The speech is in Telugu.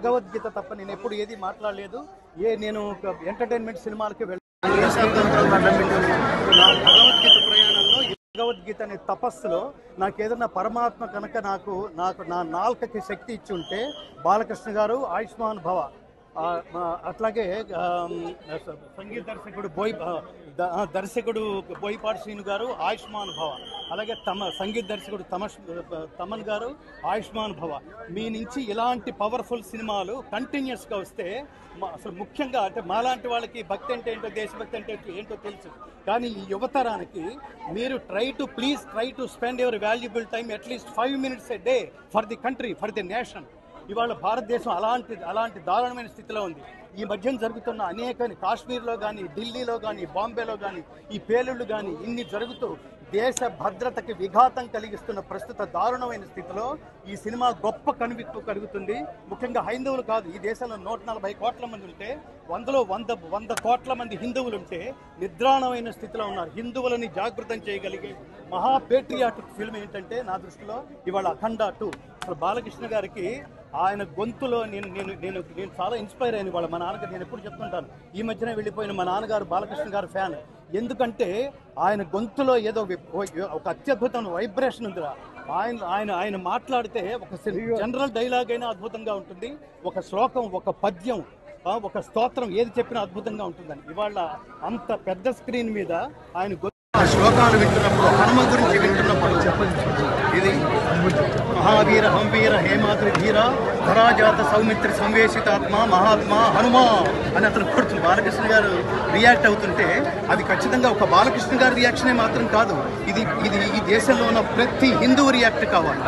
భగవద్గీత తప్ప నేను ఎప్పుడు ఏది మాట్లాడలేదు. నేను ఎంటర్టైన్మెంట్ సినిమాలకి భగవద్గీత అనే తపస్సులో నాకు ఏదన్నా పరమాత్మ కనుక నాకు నా నాలుకకి శక్తి ఇచ్చి ఉంటే బాలకృష్ణ గారు ఆయుష్మాన్ భవ, అట్లాగే సంగీత దర్శకుడు బోయపాటి శ్రీను గారు ఆయుష్మాన్ భవ, అలాగే సంగీత దర్శకుడు తమన్ గారు ఆయుష్మాన్ భవ. మీ నుంచి ఇలాంటి పవర్ఫుల్ సినిమాలు కంటిన్యూస్గా వస్తే అసలు ముఖ్యంగా అంటే మాలాంటి వాళ్ళకి భక్తి అంటే ఏంటో, దేశభక్తి అంటే ఏంటో తెలుసు, కానీ ఈ యువతరానికి మీరు please try to spend your valuable time at least 5 minutes a day for the country, for the nation. ఇవాళ భారతదేశం అలాంటి దారుణమైన స్థితిలో ఉంది. ఈ మధ్యన జరుగుతున్న అనేక కాశ్మీర్లో కానీ, ఢిల్లీలో కానీ, బాంబేలో కానీ ఈ పేలుళ్ళు కానీ ఇన్ని జరుగుతూ దేశ భద్రతకి విఘాతం కలిగిస్తున్న ప్రస్తుత దారుణమైన స్థితిలో ఈ సినిమా గొప్ప కనువిప్పు కలుగుతుంది. ముఖ్యంగా హైందవులు కాదు, ఈ దేశంలో 140 కోట్ల మంది ఉంటే 100 కోట్ల మంది హిందువులు ఉంటే నిద్రాణమైన స్థితిలో ఉన్నారు. హిందువులని జాగృతం చేయగలిగే మహా పేట్రియాటిక్ ఫిల్మ్ ఏంటంటే నా దృష్టిలో ఇవాళ అఖండ 2. అసలు బాలకృష్ణ గారికి ఆయన గొంతులో నేను చాలా ఇన్స్పైర్ అయ్యాను. వాళ్ళ మా నాన్నగారు, నేను ఎప్పుడు చెప్తుంటాను, ఈ మధ్యనే వెళ్ళిపోయిన మా నాన్నగారు బాలకృష్ణ గారు ఫ్యాన్. ఎందుకంటే ఆయన గొంతులో ఏదో ఒక అత్యద్భుతమైన వైబ్రేషన్ ఉందిరా. ఆయన మాట్లాడితే ఒక జనరల్ డైలాగ్ అయినా అద్భుతంగా ఉంటుంది, ఒక శ్లోకం, ఒక పద్యం, ఒక స్తోత్రం ఏది చెప్పినా అద్భుతంగా ఉంటుందని. ఇవాళ అంత పెద్ద స్క్రీన్ మీద ఆయన శ్లోకాలు వింటున్నప్పుడు, హనుమ గురించి వింటున్నప్పుడు ఇది మహావీర హంవీర హేమాద్రి ధీర ధరాజాత సౌమిత్రి సంవేశితాత్మ మహాత్మా హనుమా అని అతను కొడుతుంది. బాలకృష్ణ గారు రియాక్ట్ అవుతుంటే అది ఖచ్చితంగా ఒక బాలకృష్ణ గారి రియాక్షనే మాత్రం కాదు, ఇది ఈ దేశంలో ఉన్న ప్రతి హిందువు రియాక్ట్ కావాలి.